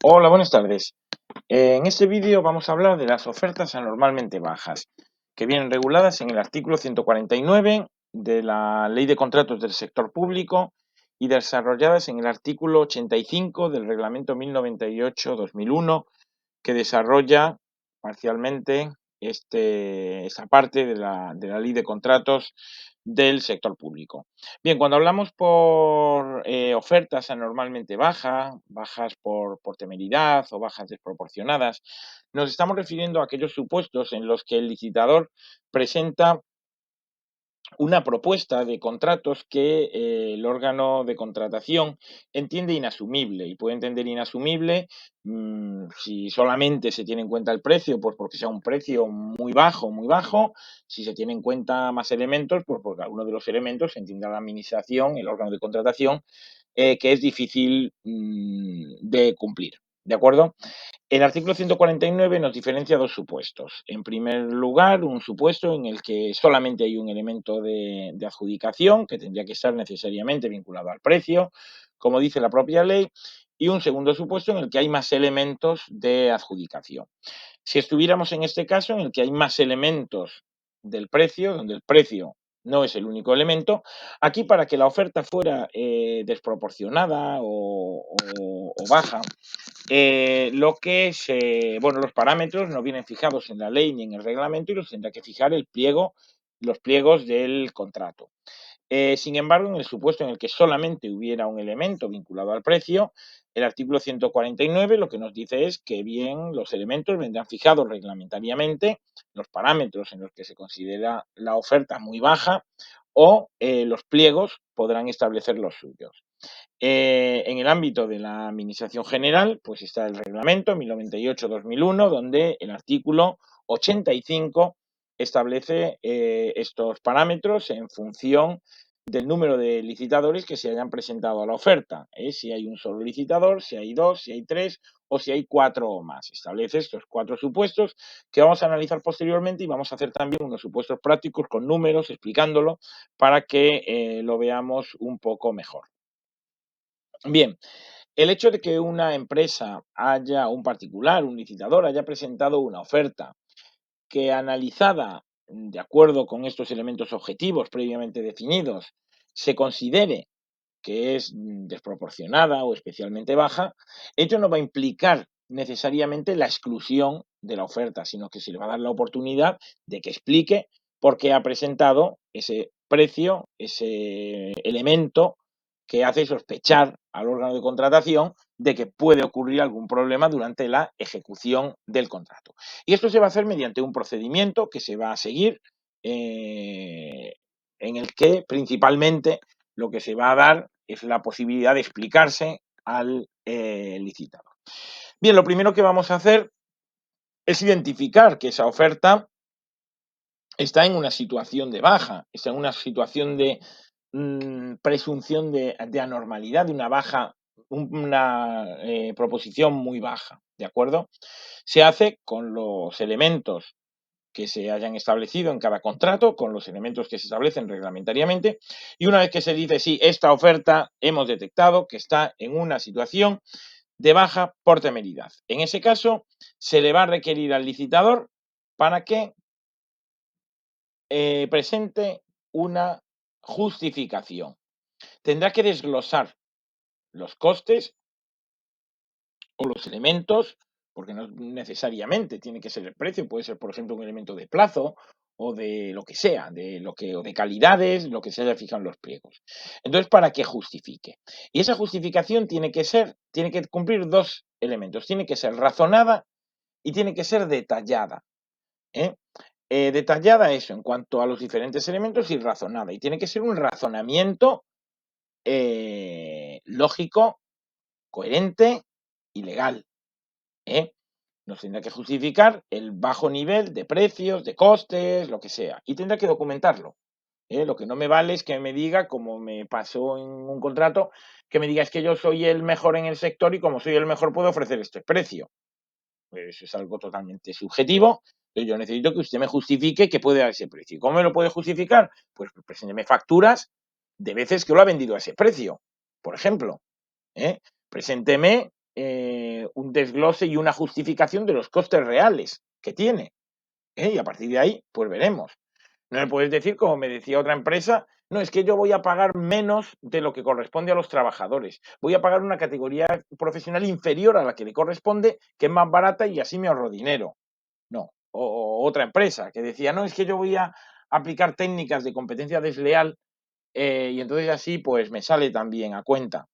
Hola, buenas tardes. En este vídeo vamos a hablar de las ofertas anormalmente bajas, que vienen reguladas en el artículo 149 de la Ley de Contratos del Sector Público y desarrolladas en el artículo 85 del Reglamento 1098-2001, que desarrolla parcialmente esta parte de la Ley de Contratos del sector público. Bien, cuando hablamos por ofertas anormalmente bajas por temeridad o bajas desproporcionadas, nos estamos refiriendo a aquellos supuestos en los que el licitador presenta una propuesta de contratos que el órgano de contratación entiende inasumible, y puede entender inasumible si solamente se tiene en cuenta el precio, pues porque sea un precio muy bajo, si se tiene en cuenta más elementos, pues porque alguno de los elementos entiende la administración, el órgano de contratación, que es difícil de cumplir. ¿De acuerdo? El artículo 149 nos diferencia dos supuestos. En primer lugar, un supuesto en el que solamente hay un elemento de adjudicación, que tendría que estar necesariamente vinculado al precio, como dice la propia ley, y un segundo supuesto en el que hay más elementos de adjudicación. Si estuviéramos en este caso, en el que hay más elementos del precio, donde el precio no es el único elemento, aquí para que la oferta fuera desproporcionada o baja, los parámetros no vienen fijados en la ley ni en el reglamento y los tendrá que fijar los pliegos del contrato. Sin embargo, en el supuesto en el que solamente hubiera un elemento vinculado al precio, el artículo 149 lo que nos dice es que bien los elementos vendrán fijados reglamentariamente, los parámetros en los que se considera la oferta muy baja o los pliegos podrán establecer los suyos. En el ámbito de la Administración General, pues está el reglamento 1098-2001, donde el artículo 85 establece estos parámetros en función del número de licitadores que se hayan presentado a la oferta. Si hay un solo licitador, si hay dos, si hay tres o si hay cuatro o más. Establece estos cuatro supuestos que vamos a analizar posteriormente y vamos a hacer también unos supuestos prácticos con números explicándolo para que lo veamos un poco mejor. Bien, el hecho de que una empresa un particular, un licitador, haya presentado una oferta que analizada de acuerdo con estos elementos objetivos previamente definidos, se considere que es desproporcionada o especialmente baja, ello no va a implicar necesariamente la exclusión de la oferta, sino que se le va a dar la oportunidad de que explique por qué ha presentado ese precio, ese elemento que hace sospechar al órgano de contratación de que puede ocurrir algún problema durante la ejecución del contrato. Y esto se va a hacer mediante un procedimiento que se va a seguir, en el que principalmente lo que se va a dar es la posibilidad de explicarse al licitador. Bien, lo primero que vamos a hacer es identificar que esa oferta está en una situación de baja, está en una situación de presunción de anormalidad, de una proposición muy baja, ¿de acuerdo? Se hace con los elementos que se hayan establecido en cada contrato, con los elementos que se establecen reglamentariamente, y una vez que se dice, sí, esta oferta hemos detectado que está en una situación de baja por temeridad. En ese caso, se le va a requerir al licitador para que presente una justificación. Tendrá que desglosar los costes o los elementos, porque no necesariamente tiene que ser el precio, puede ser, por ejemplo, un elemento de plazo o de lo que sea, o de calidades, lo que se haya fijado en los pliegos. Entonces, para que justifique. Y esa justificación tiene que cumplir dos elementos, tiene que ser razonada y tiene que ser detallada. ¿eh? Detallada eso en cuanto a los diferentes elementos y razonada. Y tiene que ser un razonamiento lógico, coherente y legal. Nos tendrá que justificar el bajo nivel de precios, de costes, lo que sea. Y tendrá que documentarlo. Lo que no me vale es que me diga, como me pasó en un contrato, que me diga es que yo soy el mejor en el sector y como soy el mejor puedo ofrecer este precio. Pues eso es algo totalmente subjetivo. Pero yo necesito que usted me justifique que puede dar ese precio. ¿Y cómo me lo puede justificar? Pues presénteme facturas de veces que lo ha vendido a ese precio, por ejemplo. Presénteme un desglose y una justificación de los costes reales que tiene, y a partir de ahí, pues veremos. No me puedes decir, como me decía otra empresa, no, es que yo voy a pagar menos de lo que corresponde a los trabajadores. Voy a pagar una categoría profesional inferior a la que le corresponde, que es más barata y así me ahorro dinero. No. O otra empresa que decía, no, es que yo voy a aplicar técnicas de competencia desleal y entonces así pues me sale también a cuenta.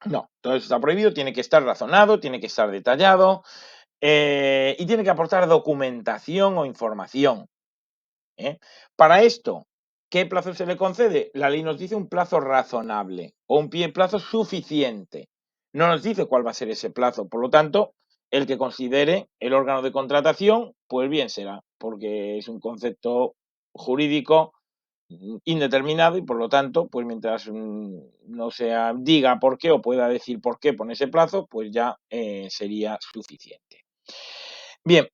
No, todo eso está prohibido, tiene que estar razonado, tiene que estar detallado y tiene que aportar documentación o información. ¿Eh? Para esto, ¿qué plazo se le concede? La ley nos dice un plazo razonable o un plazo suficiente. No nos dice cuál va a ser ese plazo. Por lo tanto, el que considere el órgano de contratación, pues bien será, porque es un concepto jurídico indeterminado y por lo tanto, pues mientras no se diga por qué o pueda decir por qué pone ese plazo, pues ya sería suficiente. Bien,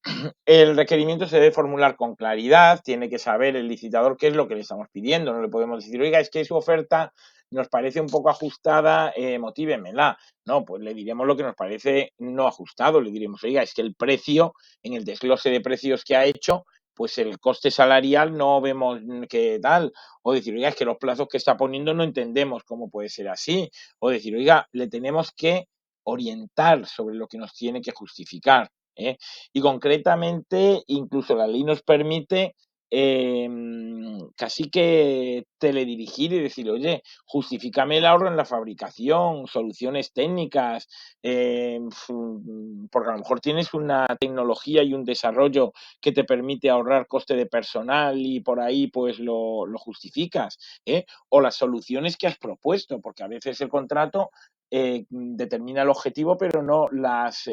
el requerimiento se debe formular con claridad, tiene que saber el licitador qué es lo que le estamos pidiendo. No le podemos decir, oiga, es que su oferta nos parece un poco ajustada, motívemela. No, pues le diremos lo que nos parece no ajustado. Le diremos, oiga, es que el precio, en el desglose de precios que ha hecho, pues el coste salarial no vemos qué tal. O decir, oiga, es que los plazos que está poniendo no entendemos cómo puede ser así. O decir, oiga, le tenemos que orientar sobre lo que nos tiene que justificar. ¿Eh? Y concretamente, incluso la ley nos permite casi que teledirigir y decir, oye, justifícame el ahorro en la fabricación, soluciones técnicas, porque a lo mejor tienes una tecnología y un desarrollo que te permite ahorrar coste de personal y por ahí pues lo justificas, ¿eh? O las soluciones que has propuesto, porque a veces el contrato determina el objetivo, pero no las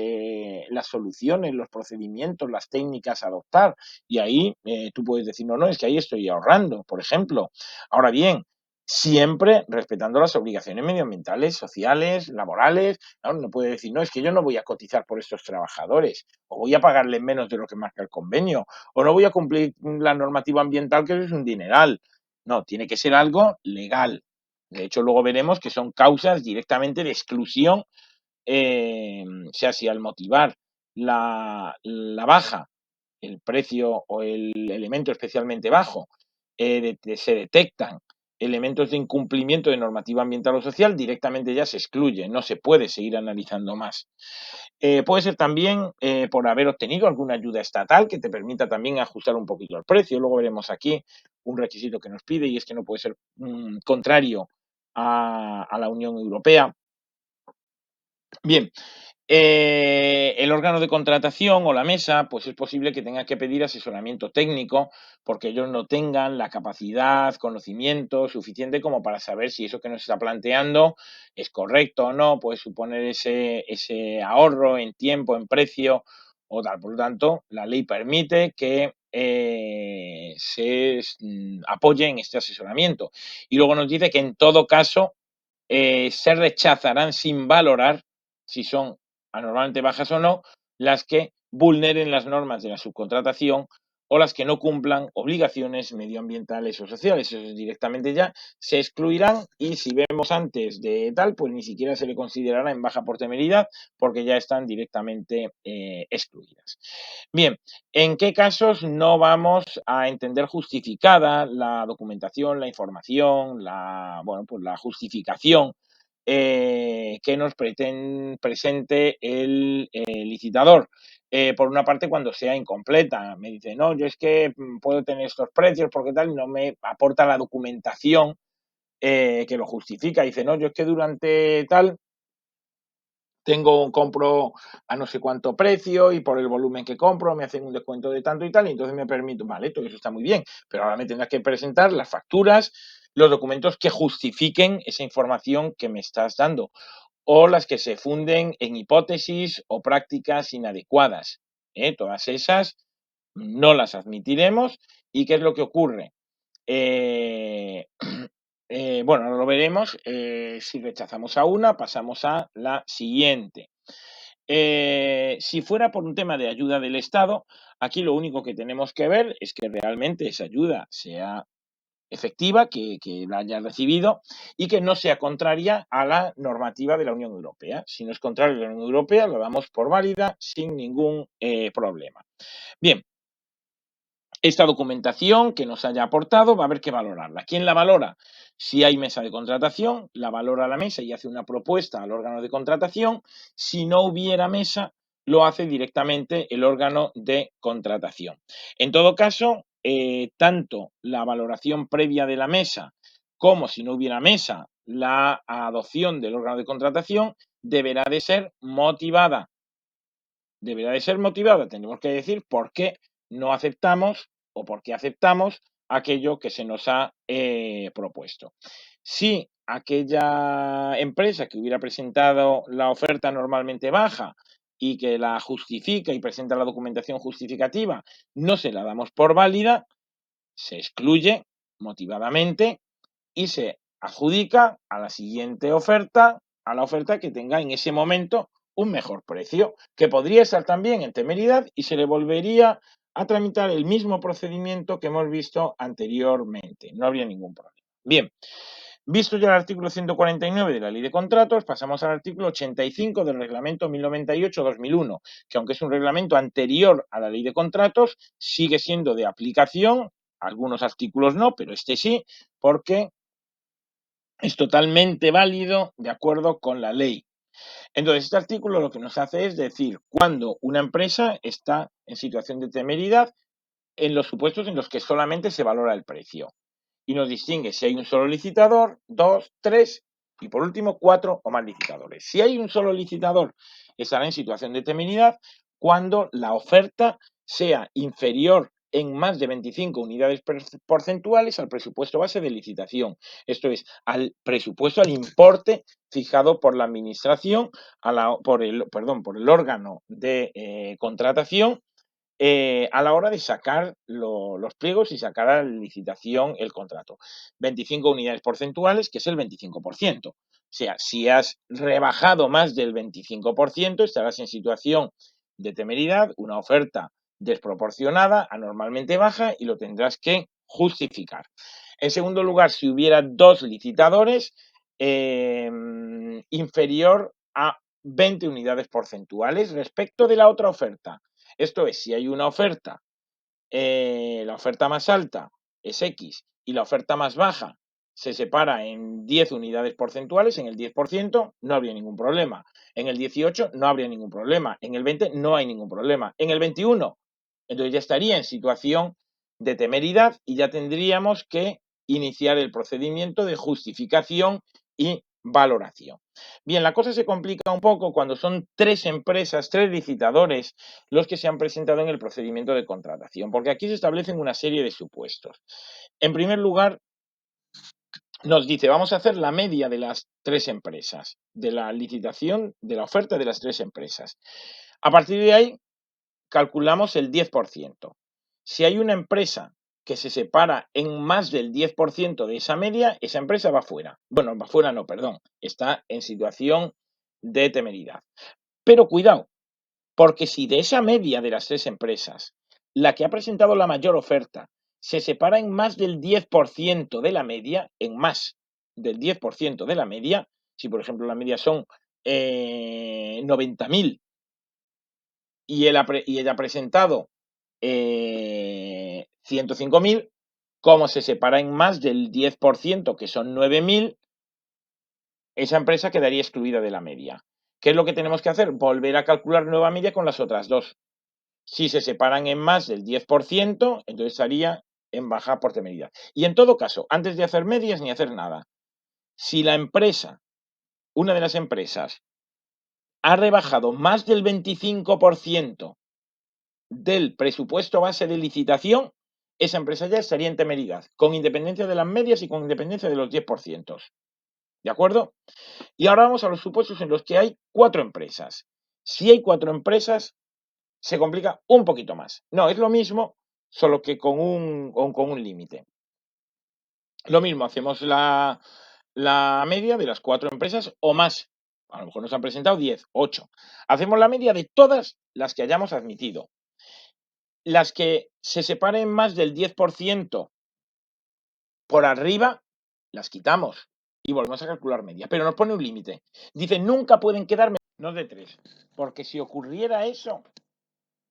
soluciones, los procedimientos, las técnicas a adoptar. Y ahí tú puedes decir, no, no, es que ahí estoy ahorrando, por ejemplo. Ahora bien, siempre respetando las obligaciones medioambientales, sociales, laborales. No puede decir, no, es que yo no voy a cotizar por estos trabajadores, o voy a pagarles menos de lo que marca el convenio, o no voy a cumplir la normativa ambiental, que eso es un dineral. No, tiene que ser algo legal. De hecho, luego veremos que son causas directamente de exclusión, o sea, si al motivar la baja, el precio o el elemento especialmente bajo, se detectan elementos de incumplimiento de normativa ambiental o social, directamente ya se excluye, no se puede seguir analizando más. Puede ser también por haber obtenido alguna ayuda estatal que te permita también ajustar un poquito el precio. Luego veremos aquí un requisito que nos pide y es que no puede ser contrario a la Unión Europea. Bien, el órgano de contratación o la mesa, pues es posible que tenga que pedir asesoramiento técnico porque ellos no tengan la capacidad, conocimiento suficiente como para saber si eso que nos está planteando es correcto o no, puede suponer ese ahorro en tiempo, en precio o tal. Por lo tanto, la ley permite que se apoye en este asesoramiento. Y luego nos dice que en todo caso se rechazarán sin valorar si son anormalmente bajas o no, las que vulneren las normas de la subcontratación o las que no cumplan obligaciones medioambientales o sociales. Eso directamente ya se excluirán y si vemos antes de tal, pues ni siquiera se le considerará en baja por temeridad porque ya están directamente excluidas. Bien, ¿en qué casos no vamos a entender justificada la documentación, la información, bueno, pues la justificación que nos presente el licitador? Por una parte, cuando sea incompleta, me dice, no, yo es que puedo tener estos precios porque tal, y no me aporta la documentación que lo justifica. Dice, no, yo es que durante tal compro a no sé cuánto precio y por el volumen que compro me hacen un descuento de tanto y tal, y entonces me permito, vale, todo eso está muy bien, pero ahora me tendrás que presentar las facturas, los documentos que justifiquen esa información que me estás dando, o las que se funden en hipótesis o prácticas inadecuadas. Todas esas no las admitiremos. ¿Y qué es lo que ocurre? Eh, bueno, ahora lo veremos. Si rechazamos a una, pasamos a la siguiente. Si fuera por un tema de ayuda del Estado, aquí lo único que tenemos que ver es que realmente esa ayuda sea efectiva, que la haya recibido y que no sea contraria a la normativa de la Unión Europea. Si no es contraria a la Unión Europea, lo damos por válida sin ningún problema. Bien, esta documentación que nos haya aportado va a haber que valorarla. ¿Quién la valora? Si hay mesa de contratación, la valora la mesa y hace una propuesta al órgano de contratación. Si no hubiera mesa, lo hace directamente el órgano de contratación. En todo caso, tanto la valoración previa de la mesa como si no hubiera mesa, la adopción del órgano de contratación deberá de ser motivada. Deberá de ser motivada. Tenemos que decir por qué no aceptamos o por qué aceptamos aquello que se nos ha propuesto. Si aquella empresa que hubiera presentado la oferta normalmente baja y que la justifica y presenta la documentación justificativa, no se la damos por válida, se excluye motivadamente y se adjudica a la siguiente oferta, a la oferta que tenga en ese momento un mejor precio, que podría estar también en temeridad y se le volvería a tramitar el mismo procedimiento que hemos visto anteriormente. No habría ningún problema. Bien, visto ya el artículo 149 de la Ley de Contratos, pasamos al artículo 85 del Reglamento 1098-2001, que aunque es un reglamento anterior a la Ley de Contratos, sigue siendo de aplicación, algunos artículos no, pero este sí, porque es totalmente válido de acuerdo con la ley. Entonces, este artículo lo que nos hace es decir cuando una empresa está en situación de temeridad en los supuestos en los que solamente se valora el precio. Y nos distingue si hay un solo licitador, dos, tres y por último cuatro o más licitadores. Si hay un solo licitador, estará en situación de temeridad cuando la oferta sea inferior en más de 25 unidades porcentuales al presupuesto base de licitación. Esto es, al presupuesto, al importe fijado por la administración, por el órgano de contratación a la hora de sacar los pliegos y sacar a licitación el contrato. 25 unidades porcentuales, que es el 25%. O sea, si has rebajado más del 25%, estarás en situación de temeridad, una oferta desproporcionada, anormalmente baja, y lo tendrás que justificar. En segundo lugar, si hubiera dos licitadores, inferior a 20 unidades porcentuales respecto de la otra oferta. Esto es, si hay una oferta, la oferta más alta es X y la oferta más baja se separa en 10 unidades porcentuales, en el 10% no habría ningún problema. En el 18 no habría ningún problema. En el 20 no hay ningún problema. En el 21, entonces ya estaría en situación de temeridad y ya tendríamos que iniciar el procedimiento de justificación y valoración. Bien, la cosa se complica un poco cuando son tres empresas, tres licitadores, los que se han presentado en el procedimiento de contratación, porque aquí se establecen una serie de supuestos. En primer lugar, nos dice, vamos a hacer la media de las tres empresas, de la licitación, de la oferta de las tres empresas. A partir de ahí, calculamos el 10%. Si hay una empresa que se separa en más del 10% de esa media, esa empresa va fuera. Bueno, va fuera no, perdón, está en situación de temeridad. Pero cuidado, porque si de esa media de las tres empresas, la que ha presentado la mayor oferta se separa en más del 10% de la media, en más del 10% de la media, si por ejemplo la media son 90.000 y ella ha presentado 105.000, como se separa en más del 10%, que son 9.000, esa empresa quedaría excluida de la media. ¿Qué es lo que tenemos que hacer? Volver a calcular nueva media con las otras dos. Si se separan en más del 10%, entonces estaría en baja por temeridad. Y en todo caso, antes de hacer medias ni hacer nada, si la empresa, una de las empresas, ha rebajado más del 25% del presupuesto base de licitación, esa empresa ya estaría en temeridad, con independencia de las medias y con independencia de los 10%. ¿De acuerdo? Y ahora vamos a los supuestos en los que hay cuatro empresas. Si hay cuatro empresas, se complica un poquito más. No, es lo mismo, solo que con un límite. Lo mismo, hacemos la media de las cuatro empresas o más. A lo mejor nos han presentado 10, 8. Hacemos la media de todas las que hayamos admitido. Las que se separen más del 10% Por arriba las quitamos y volvemos a calcular media, pero nos pone un límite. Dice, nunca pueden quedar menos de 3, porque si ocurriera eso,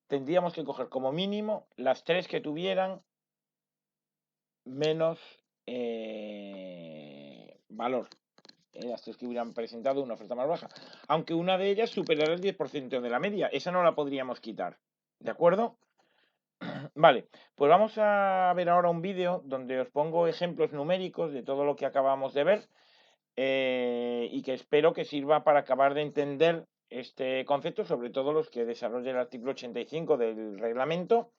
tendríamos que coger como mínimo las 3 que tuvieran menos valor. Las 3 que hubieran presentado una oferta más baja. Aunque una de ellas superara el 10% de la media. Esa no la podríamos quitar. ¿De acuerdo? Vale, pues vamos a ver ahora un vídeo donde os pongo ejemplos numéricos de todo lo que acabamos de ver y que espero que sirva para acabar de entender este concepto, sobre todo los que desarrolle el artículo 85 del reglamento,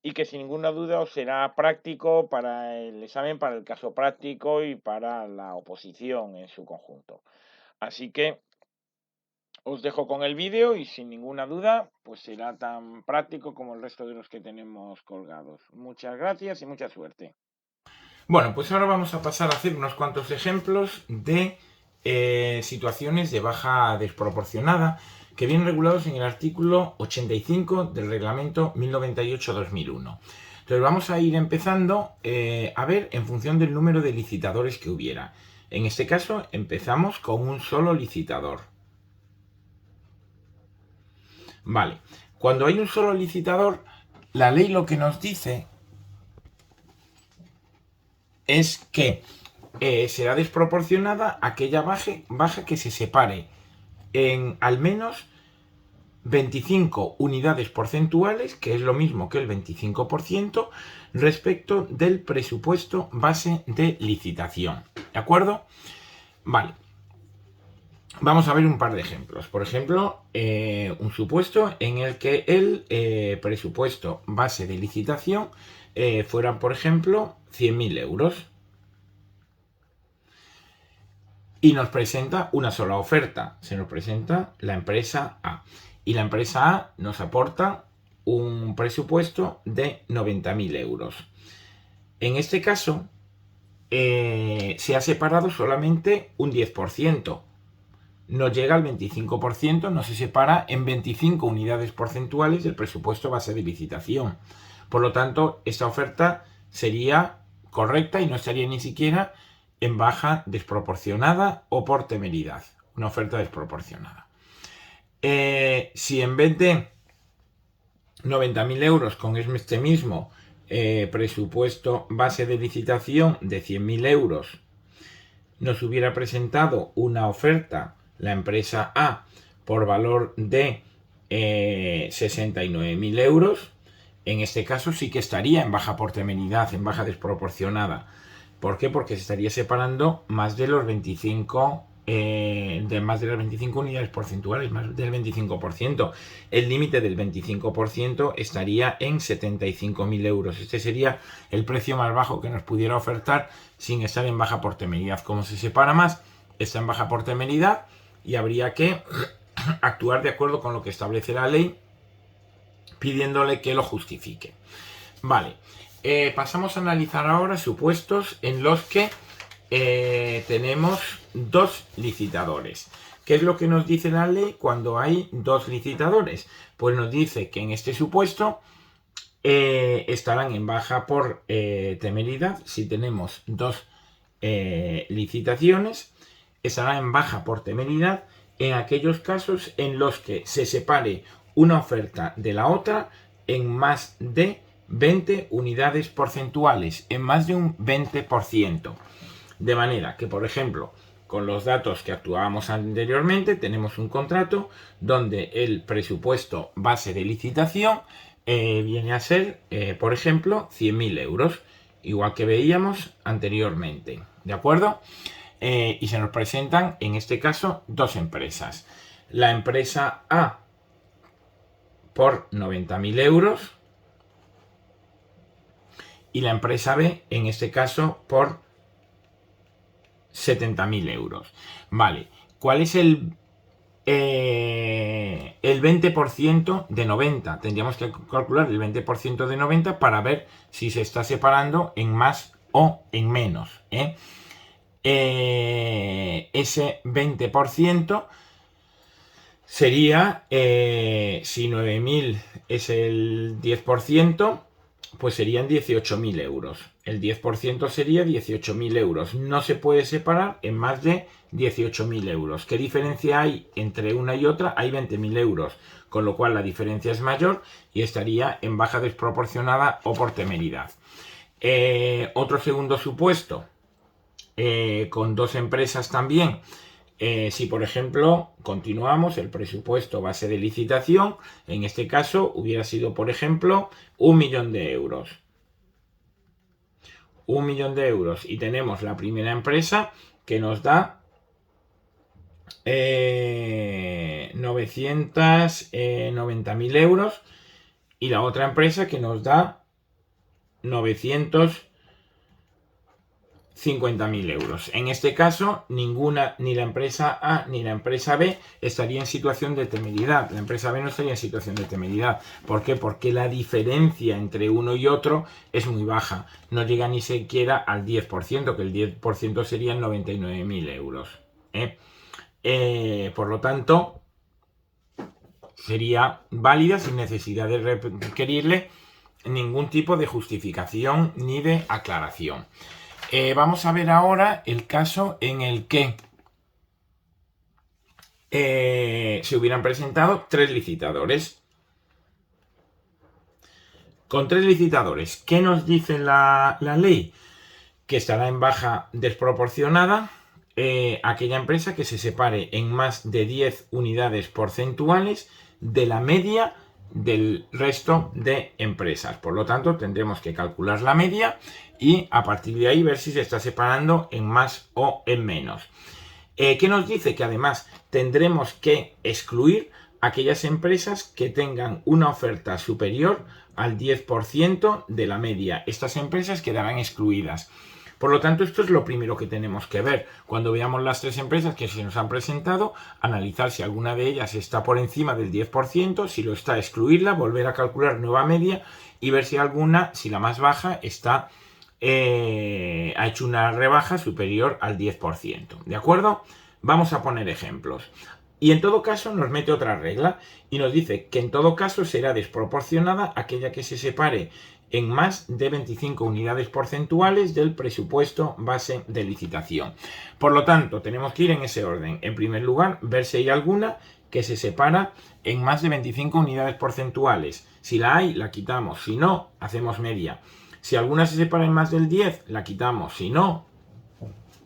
y que sin ninguna duda os será práctico para el examen, para el caso práctico y para la oposición en su conjunto. Así que os dejo con el vídeo y sin ninguna duda pues será tan práctico como el resto de los que tenemos colgados. Muchas gracias y mucha suerte. Bueno, pues ahora vamos a pasar a hacer unos cuantos ejemplos de situaciones de baja desproporcionada que vienen regulados en el artículo 85 del reglamento 1098-2001. Entonces vamos a ir empezando a ver en función del número de licitadores que hubiera. En este caso empezamos con un solo licitador. Vale, cuando hay un solo licitador, la ley lo que nos dice es que será desproporcionada aquella baja que se separe en al menos 25 unidades porcentuales, que es lo mismo que el 25%, respecto del presupuesto base de licitación. ¿De acuerdo? Vale. Vamos a ver un par de ejemplos. Por ejemplo, un supuesto en el que el presupuesto base de licitación fueran, por ejemplo, 100.000 euros. Y nos presenta una sola oferta. Se nos presenta la empresa A. Y la empresa A nos aporta un presupuesto de 90.000 euros. En este caso, se ha separado solamente un 10%. No llega al 25%, no se separa en 25 unidades porcentuales del presupuesto base de licitación. Por lo tanto, esta oferta sería correcta y no estaría ni siquiera en baja desproporcionada o por temeridad. Una oferta desproporcionada. Si en vez de 90.000 euros con este mismo presupuesto base de licitación de 100.000 euros nos hubiera presentado una oferta la empresa A por valor de 69.000 euros, en este caso sí que estaría en baja por temeridad, en baja desproporcionada. ¿Por qué? Porque se estaría separando más de los 25 más de las 25 unidades porcentuales, más del 25%. El límite del 25% estaría en 75.000 euros. Este sería el precio más bajo que nos pudiera ofertar sin estar en baja por temeridad. Como se separa más, está en baja por temeridad y habría que actuar de acuerdo con lo que establece la ley, pidiéndole que lo justifique. Vale, pasamos a analizar ahora supuestos en los que tenemos dos licitadores. ¿Qué es lo que nos dice la ley cuando hay dos licitadores? Pues nos dice que en este supuesto estarán en baja por temeridad. Si tenemos dos licitaciones, estarán en baja por temeridad en aquellos casos en los que se separe una oferta de la otra en más de 20 unidades porcentuales, en más de un 20%. De manera que, por ejemplo, con los datos que actuábamos anteriormente, tenemos un contrato donde el presupuesto base de licitación viene a ser, por ejemplo, 100.000 euros, igual que veíamos anteriormente. ¿De acuerdo? Y se nos presentan, en este caso, dos empresas. La empresa A por 90.000 euros y la empresa B, en este caso, por 70.000 euros. Vale, ¿cuál es el 20% de 90? Tendríamos que calcular el 20% de 90 para ver si se está separando en más o en menos. Ese 20% sería, si 9.000 es el 10%, pues serían 18.000 euros. El 10% sería 18.000 euros. No se puede separar en más de 18.000 euros. ¿Qué diferencia hay entre una y otra? Hay 20.000 euros, con lo cual la diferencia es mayor y estaría en baja desproporcionada o por temeridad. Otro segundo supuesto, con dos empresas también. Si por ejemplo continuamos el presupuesto base de licitación, en este caso hubiera sido por ejemplo 1.000.000 de euros. 1.000.000 de euros y tenemos la primera empresa que nos da 990.000 euros y la otra empresa que nos da 950.000 euros. En este caso, ninguna, ni la empresa A ni la empresa B estaría en situación de temeridad. La empresa B no estaría en situación de temeridad. ¿Por qué? Porque la diferencia entre uno y otro es muy baja. No llega ni siquiera al 10%, que el 10% serían 99.000 euros. Por lo tanto, sería válida sin necesidad de requerirle ningún tipo de justificación ni de aclaración. Vamos a ver ahora el caso en el que se hubieran presentado 3 licitadores. Con 3 licitadores, ¿qué nos dice la ley? Que estará en baja desproporcionada aquella empresa que se separe en más de 10 unidades porcentuales de la media del resto de empresas. Por lo tanto, tendremos que calcular la media y a partir de ahí ver si se está separando en más o en menos. ¿Qué nos dice? Que además tendremos que excluir aquellas empresas que tengan una oferta superior al 10% de la media. Estas empresas quedarán excluidas. Por lo tanto, esto es lo primero que tenemos que ver. Cuando veamos las 3 empresas que se nos han presentado, analizar si alguna de ellas está por encima del 10%, si lo está, excluirla, volver a calcular nueva media y ver si alguna, si la más baja, está ha hecho una rebaja superior al 10%. ¿De acuerdo? Vamos a poner ejemplos. Y en todo caso nos mete otra regla y nos dice que en todo caso será desproporcionada aquella que se separe en más de 25 unidades porcentuales del presupuesto base de licitación. Por lo tanto, tenemos que ir en ese orden. En primer lugar, ver si hay alguna que se separa en más de 25 unidades porcentuales. Si la hay, la quitamos. Si no, hacemos media. Si alguna se separa en más del 10, la quitamos. Si no,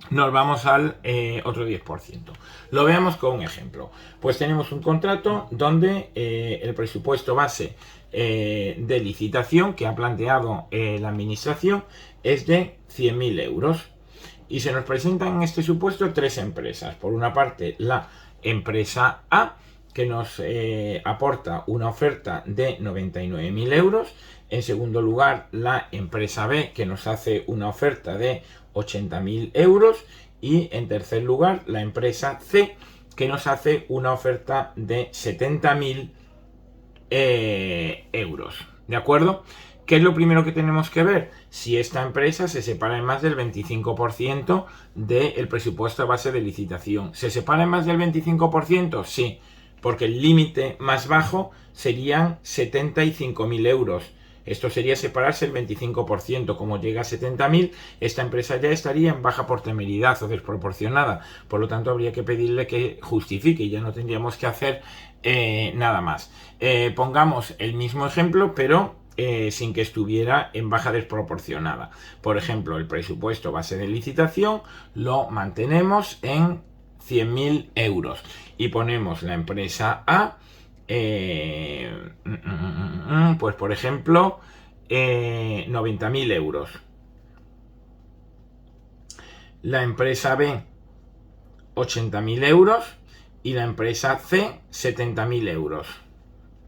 nos vamos al otro 10%. Lo veamos con un ejemplo. Pues tenemos un contrato donde el presupuesto base de licitación que ha planteado la administración es de 100.000 euros. Y se nos presentan en este supuesto 3 empresas. Por una parte, la empresa A, que nos aporta una oferta de 99.000 euros. En segundo lugar, la empresa B, que nos hace una oferta de 80.000 euros. Y en tercer lugar, la empresa C, que nos hace una oferta de 70.000 euros. ¿De acuerdo? ¿Qué es lo primero que tenemos que ver? Si esta empresa se separa en más del 25% del presupuesto base de licitación. ¿Se separa en más del 25%? Sí, porque el límite más bajo serían 75.000 euros. Esto sería separarse el 25%. Como llega a 70.000, esta empresa ya estaría en baja por temeridad o desproporcionada. Por lo tanto, habría que pedirle que justifique y ya no tendríamos que hacer nada más. Pongamos el mismo ejemplo, pero sin que estuviera en baja desproporcionada. Por ejemplo, el presupuesto base de licitación lo mantenemos en 100.000 euros y ponemos la empresa A, pues por ejemplo 90.000 euros, la empresa B 80.000 euros y la empresa C 70.000 euros.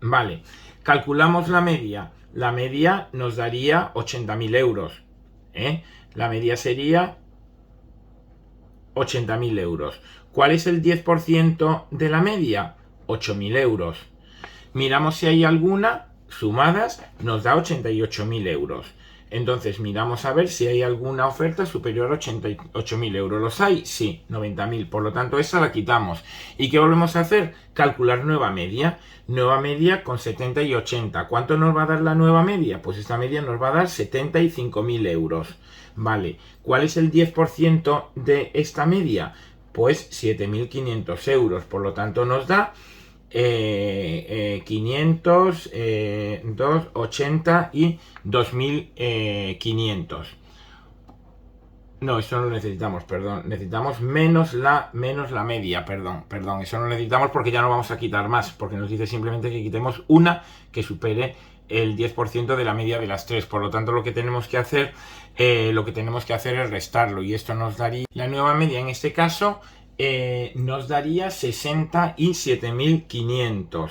Vale, calculamos la media. La media nos daría 80.000 euros. La media sería 80.000 euros. ¿Cuál es el 10% de la media? 8.000 euros. Miramos si hay alguna, sumadas, nos da 88.000 euros. Entonces miramos a ver si hay alguna oferta superior a 88.000 euros. ¿Los hay? Sí, 90.000. Por lo tanto, esa la quitamos. ¿Y qué volvemos a hacer? Calcular nueva media. Nueva media con 70 y 80. ¿Cuánto nos va a dar la nueva media? Pues esta media nos va a dar 75.000 euros. Vale. ¿Cuál es el 10% de esta media? Pues 7.500 euros. Por lo tanto, nos da 500, 280 y 2.500. No, eso no lo necesitamos, perdón. Necesitamos menos la media, perdón. Eso no lo necesitamos porque ya no vamos a quitar más, porque nos dice simplemente que quitemos una que supere el 10% de la media de las tres. Por lo tanto, lo que tenemos que hacer es restarlo, y esto nos daría la nueva media en este caso. Nos daría 67.500.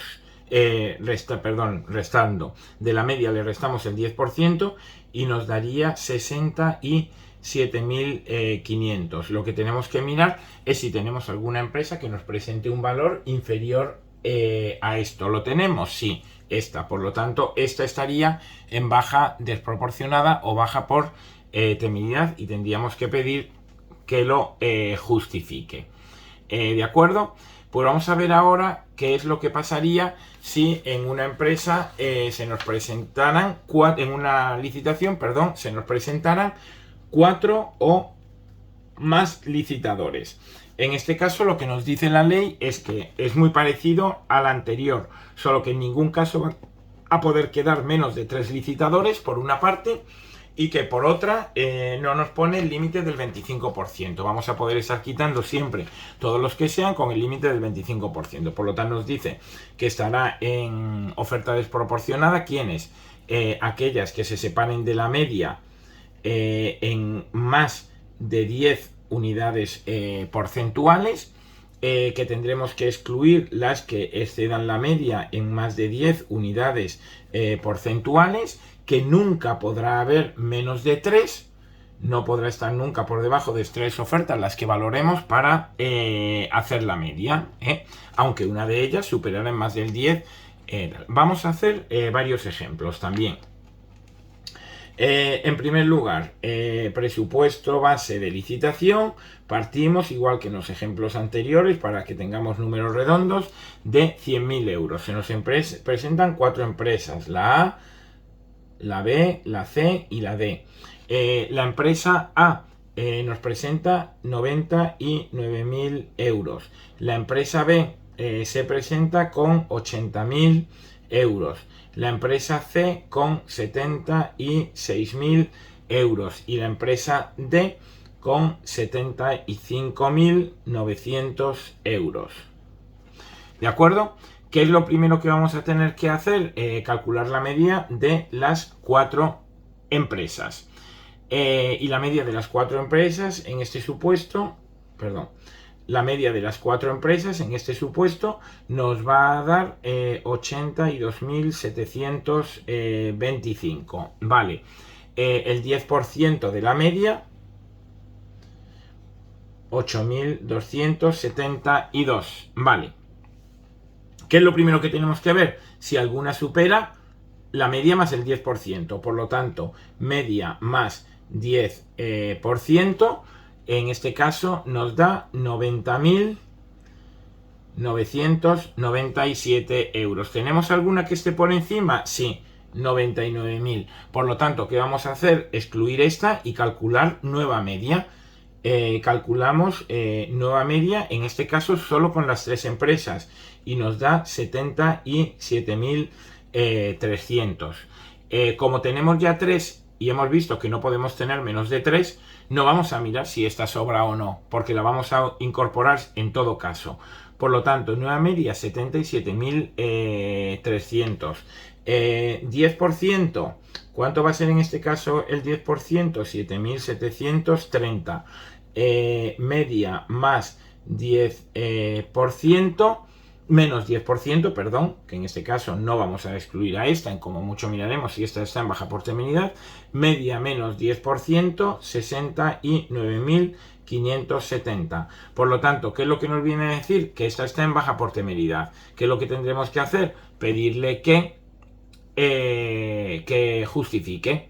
Restando de la media le restamos el 10% y nos daría 67.500. Lo que tenemos que mirar es si tenemos alguna empresa que nos presente un valor inferior a esto. ¿Lo tenemos? Sí, esta. Por lo tanto, esta estaría en baja desproporcionada o baja por temeridad, y tendríamos que pedir que lo justifique. ¿De acuerdo? Pues vamos a ver ahora qué es lo que pasaría si en una empresa se nos presentaran, en una licitación, perdón, se nos presentaran 4 o más licitadores. En este caso, lo que nos dice la ley es que es muy parecido al anterior, solo que en ningún caso va a poder quedar menos de 3 licitadores, por una parte, y que por otra no nos pone el límite del 25%. Vamos a poder estar quitando siempre todos los que sean con el límite del 25%. Por lo tanto, nos dice que estará en oferta desproporcionada quienes, aquellas que se separen de la media en más de 10 unidades porcentuales, que tendremos que excluir las que excedan la media en más de 10 unidades porcentuales, que nunca podrá haber menos de 3, no podrá estar nunca por debajo de 3 ofertas las que valoremos para hacer la media, aunque una de ellas superara en más del 10. Vamos a hacer varios ejemplos también. En primer lugar, presupuesto base de licitación. Partimos, igual que en los ejemplos anteriores, para que tengamos números redondos, de 100.000 euros. Se nos presentan 4 empresas: la A, la B, la C y la D. La empresa A nos presenta 99.000 euros. La empresa B se presenta con 80.000 euros. La empresa C con 76.000 euros. Y la empresa D con 75.900 euros. ¿De acuerdo? ¿Qué es lo primero que vamos a tener que hacer? Calcular la media de las 4 empresas. Y la media de las 4 empresas en este supuesto, la media de las 4 empresas en este supuesto nos va a dar 82.725. Vale. El 10% de la media, 8.272. Vale. ¿Qué es lo primero que tenemos que ver? Si alguna supera la media más el 10%. Por lo tanto, media más 10%, en este caso nos da 90.997 euros. ¿Tenemos alguna que esté por encima? Sí, 99.000. Por lo tanto, ¿qué vamos a hacer? Excluir esta y calcular nueva media. Calculamos nueva media, en este caso solo con las 3 empresas, y nos da 77.300. Como tenemos ya 3 y hemos visto que no podemos tener menos de 3, no vamos a mirar si esta sobra o no, porque la vamos a incorporar en todo caso. Por lo tanto, nueva media 77.300. 10%, ¿cuánto va a ser en este caso el 10%? 7.730. Media más 10%, menos 10%, perdón, que en este caso no vamos a excluir a esta, en como mucho miraremos si esta está en baja por temeridad. Media menos 10%, 69.570. Por lo tanto, ¿qué es lo que nos viene a decir? Que esta está en baja por temeridad. ¿Qué es lo que tendremos que hacer? Pedirle que justifique.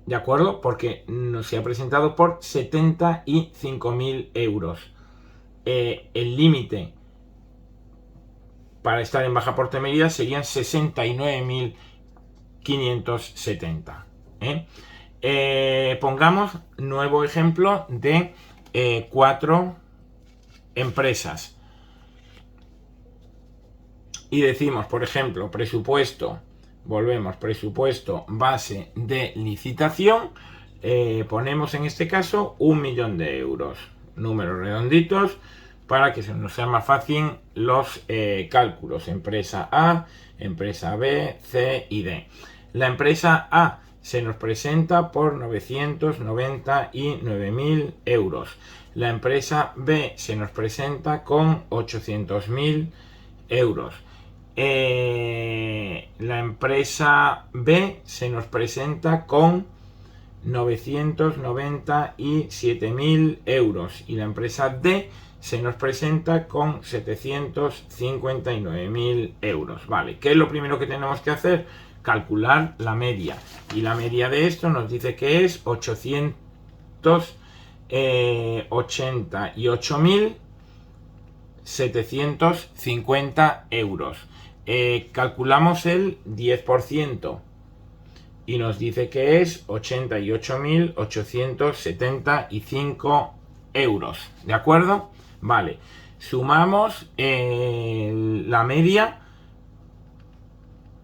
¿de acuerdo? Porque nos se ha presentado por 75.000 euros. El límite para estar en baja por temeridad serían 69.570. Pongamos nuevo ejemplo de 4 empresas. Y decimos, por ejemplo, presupuesto, volvemos, presupuesto base de licitación, ponemos en este caso 1.000.000 de euros, números redonditos, para que se nos sea más fácil los cálculos. Empresa A, empresa B, C y D. La empresa A se nos presenta por 999.000 euros. La empresa B se nos presenta con 800.000 euros. La empresa B se nos presenta con 997.000 euros y la empresa D se nos presenta con 759.000 euros. Vale, ¿qué es lo primero que tenemos que hacer? Calcular la media. Y la media de esto nos dice que es 888.750 euros. Calculamos el 10% y nos dice que es 88.875 euros. ¿De acuerdo? Vale. Sumamos la media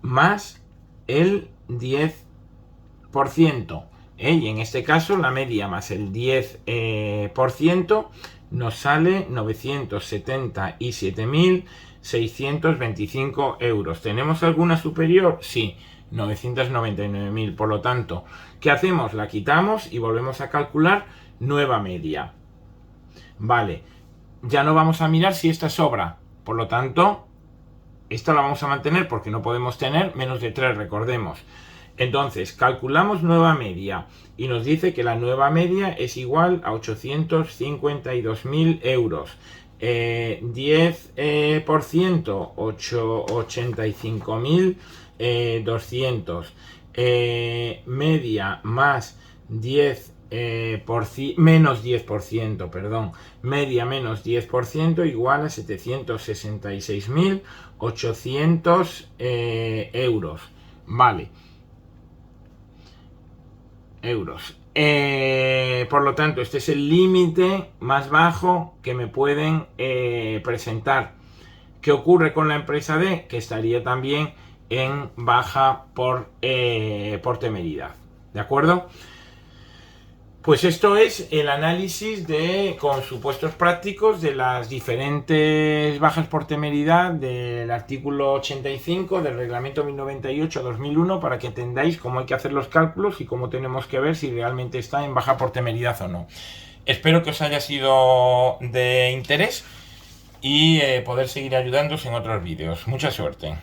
más el 10%. Y en este caso la media más el 10% nos sale 977.625 euros. ¿Tenemos alguna superior? Sí, 999.000. Por lo tanto, ¿qué hacemos? La quitamos y volvemos a calcular nueva media. Vale, ya no vamos a mirar si esta sobra. Por lo tanto, esta la vamos a mantener porque no podemos tener menos de 3, recordemos. Entonces, calculamos nueva media y nos dice que la nueva media es igual a 852.000 euros. 10%, 85.200. Media más 10 menos 10%, perdón, media menos 10% igual a 766.800 euros. Vale. Euros. Por lo tanto, este es el límite más bajo que me pueden presentar. ¿Qué ocurre con la empresa D? Que estaría también en baja por temeridad. ¿De acuerdo? Pues esto es el análisis con supuestos prácticos de las diferentes bajas por temeridad del artículo 85 del reglamento 1098/2001 para que entendáis cómo hay que hacer los cálculos y cómo tenemos que ver si realmente está en baja por temeridad o no. Espero que os haya sido de interés y poder seguir ayudándoos en otros vídeos. Mucha suerte.